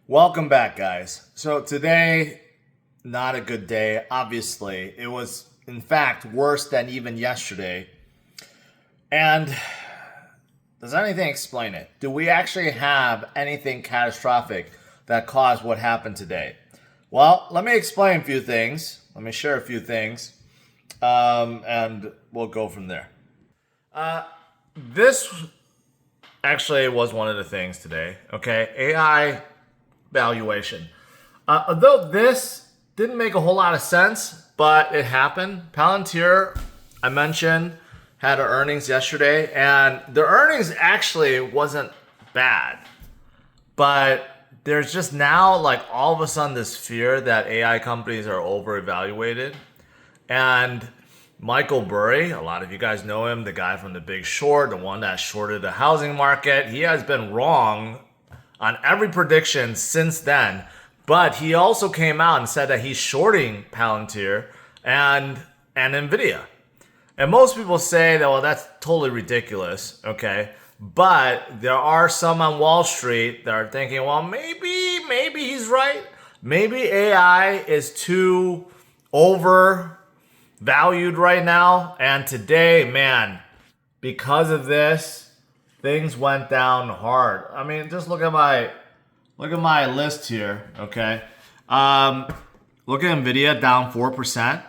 Welcome back, guys. So today, not a good day. Obviously, it was in fact worse than even yesterday. And does anything explain it? Do we actually have anything catastrophic that caused what happened today? Well, let me explain a few things. Let me share a few things, and we'll go from there. This actually was one of the things today. Okay, AI valuation. Although this didn't make a whole lot of sense, but it happened. Palantir, I mentioned, had their earnings yesterday, and their earnings actually wasn't bad. But there's just now, like, all of a sudden this fear that AI companies are over-evaluated. And Michael Burry, a lot of you guys know him, the guy from The Big Short, the one that shorted the housing market. He has been wrong on every prediction since then. But he also came out and said that he's shorting Palantir and Nvidia. And most people say that, well, that's totally ridiculous, okay? But there are some on Wall Street that are thinking, well, maybe he's right. Maybe AI is too overvalued right now. And today, man, because of this, things went down hard. I mean, just look at my list here, okay? Look at Nvidia down 4%.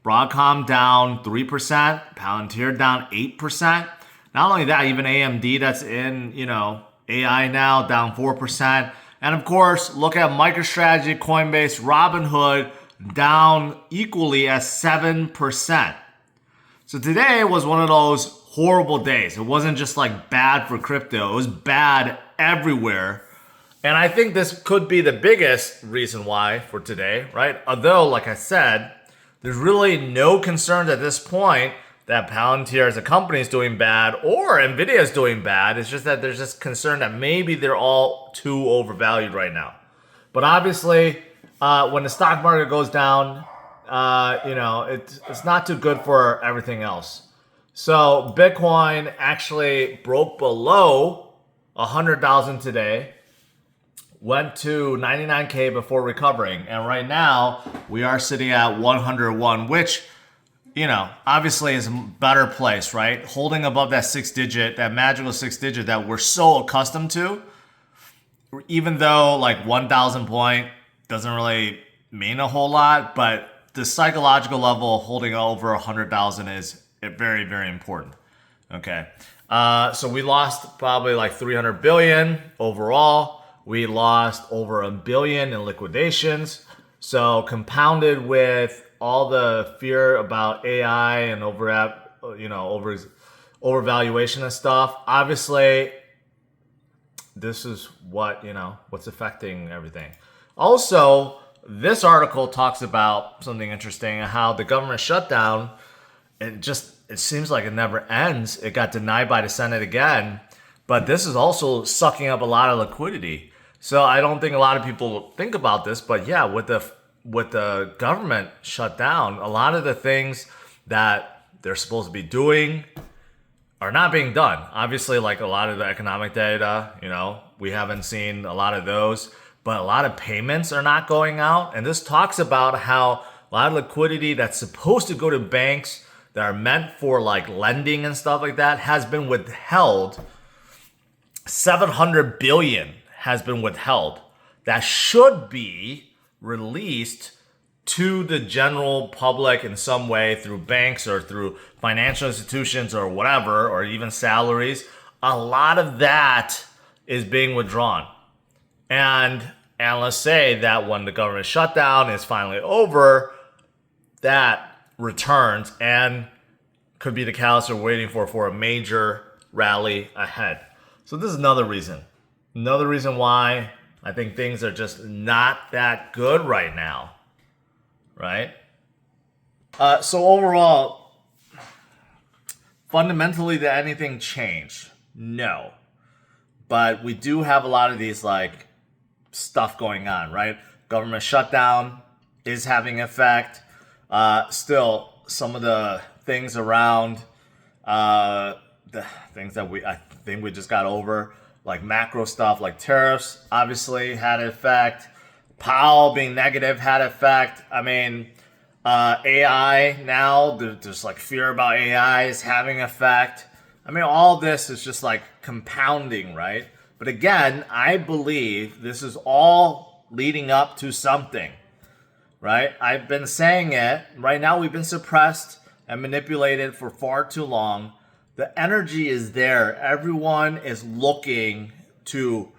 Broadcom down 3%, Palantir down 8%. Not only that, even AMD that's in, AI now down 4%. And of course, look at MicroStrategy, Coinbase, Robinhood down equally at 7%. So today was one of those horrible days. It wasn't just like bad for crypto. It was bad everywhere. And I think this could be the biggest reason why for today, right? Although, like I said, there's really no concerns at this point that Palantir as a company is doing bad or Nvidia is doing bad. It's just that there's just concern that maybe they're all too overvalued right now. But obviously, when the stock market goes down, it's not too good for everything else. So Bitcoin actually broke below 100,000 today. Went to 99K before recovering. And right now, we are sitting at 101, which, obviously is a better place, right? Holding above that that magical six digit that we're so accustomed to. Even though like 1,000 point doesn't really mean a whole lot, but the psychological level of holding over 100,000 is very, very important. Okay. So we lost probably like 300 billion overall. We lost over $1 billion in liquidations. So compounded with all the fear about AI and overvaluation and stuff, obviously this is what's affecting everything. Also, this article talks about something interesting, how the government shutdown, it seems like it never ends. It got denied by the Senate again, but this is also sucking up a lot of liquidity. So I don't think a lot of people think about this, but yeah, with the government shut down, a lot of the things that they're supposed to be doing are not being done. Obviously, like a lot of the economic data, we haven't seen a lot of those, but a lot of payments are not going out. And this talks about how a lot of liquidity that's supposed to go to banks that are meant for like lending and stuff like that has been withheld. 700 billion has been withheld. That should be released to the general public in some way through banks or through financial institutions or whatever, or even salaries. A lot of that is being withdrawn. And analysts say that when the government shutdown is finally over, that returns and could be the catalyst we're waiting for a major rally ahead. So this is another reason why I think things are just not that good right now, right? So overall, fundamentally, did anything change? No. But we do have a lot of these like stuff going on, right? Government shutdown is having effect. Still, some of the things around the things that I think we just got over, like macro stuff, like tariffs obviously had an effect. Powell being negative had an effect. I mean, AI now, there's like fear about AI is having effect. I mean, all this is just like compounding, right? But again, I believe this is all leading up to something, right? I've been saying it. Right now, we've been suppressed and manipulated for far too long. The energy is there. Everyone is looking to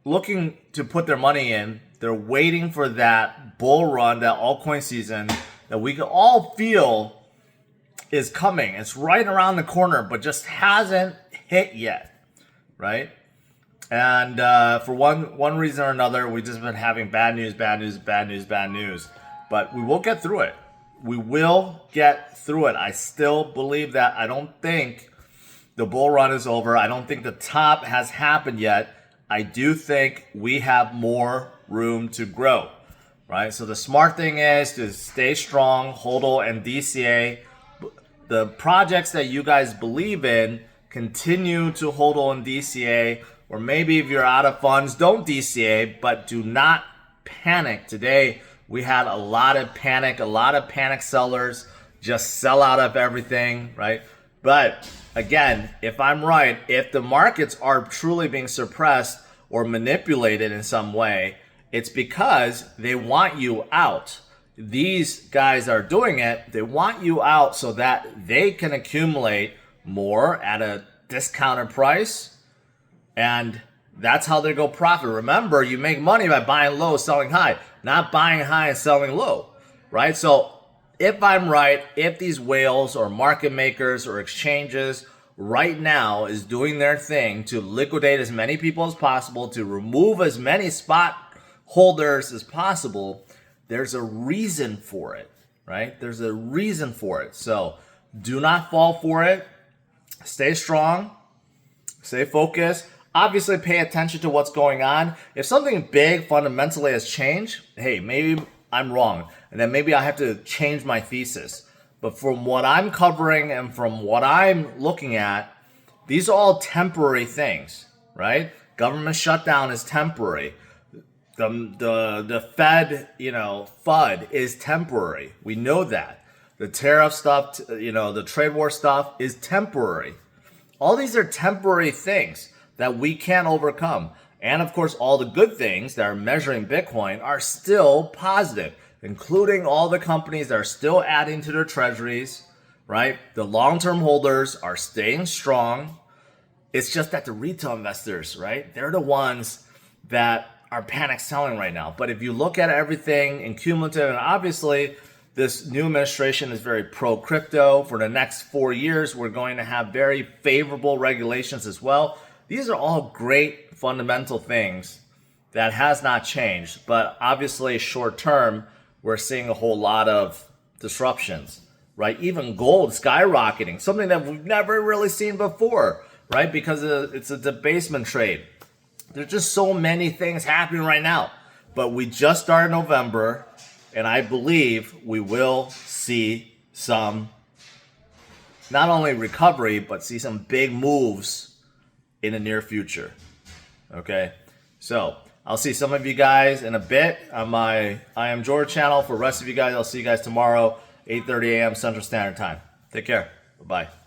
put their money in. They're waiting for that bull run, that altcoin season that we can all feel is coming. It's right around the corner, but just hasn't hit yet, right? And for one reason or another, we've just been having bad news. But we will get through it. We will get through it. I still believe that. I don't think the bull run is over. I don't think the top has happened yet. I do think we have more room to grow, right? So the smart thing is to stay strong, HODL and DCA. The projects that you guys believe in, continue to HODL and DCA, or maybe if you're out of funds, don't DCA, but do not panic. Today, we had a lot of panic sellers just sell out of everything, right? But again, if I'm right, if the markets are truly being suppressed or manipulated in some way, it's because they want you out. These guys are doing it. They want you out so that they can accumulate more at a discounted price. And that's how they go profit. Remember, you make money by buying low, selling high, not buying high and selling low, right? So if I'm right, if these whales or market makers or exchanges right now is doing their thing to liquidate as many people as possible, to remove as many spot holders as possible, there's a reason for it, right? There's a reason for it. So do not fall for it. Stay strong. Stay focused. Obviously, pay attention to what's going on. If something big fundamentally has changed, hey, maybe I'm wrong. And then maybe I have to change my thesis. But from what I'm covering and from what I'm looking at, these are all temporary things, right? Government shutdown is temporary. The Fed, FUD is temporary. We know that. The tariff stuff, the trade war stuff is temporary. All these are temporary things that we can't overcome. And of course, all the good things that are measuring Bitcoin are still positive, including all the companies that are still adding to their treasuries, right? The long-term holders are staying strong. It's just that the retail investors, right? They're the ones that are panic selling right now. But if you look at everything in cumulative, and obviously this new administration is very pro-crypto. For the next 4 years, we're going to have very favorable regulations as well. These are all great fundamental things that has not changed. But obviously, short term, we're seeing a whole lot of disruptions, right? Even gold skyrocketing, something that we've never really seen before, right? Because it's a debasement trade. There's just so many things happening right now. But we just started November, and I believe we will see some, not only recovery, but see some big moves in the near future. Okay, so I'll see some of you guys in a bit on my I Am George channel. For the rest of you guys, I'll see you guys tomorrow, 8:30 a.m. Central Standard Time. Take care. Bye-bye.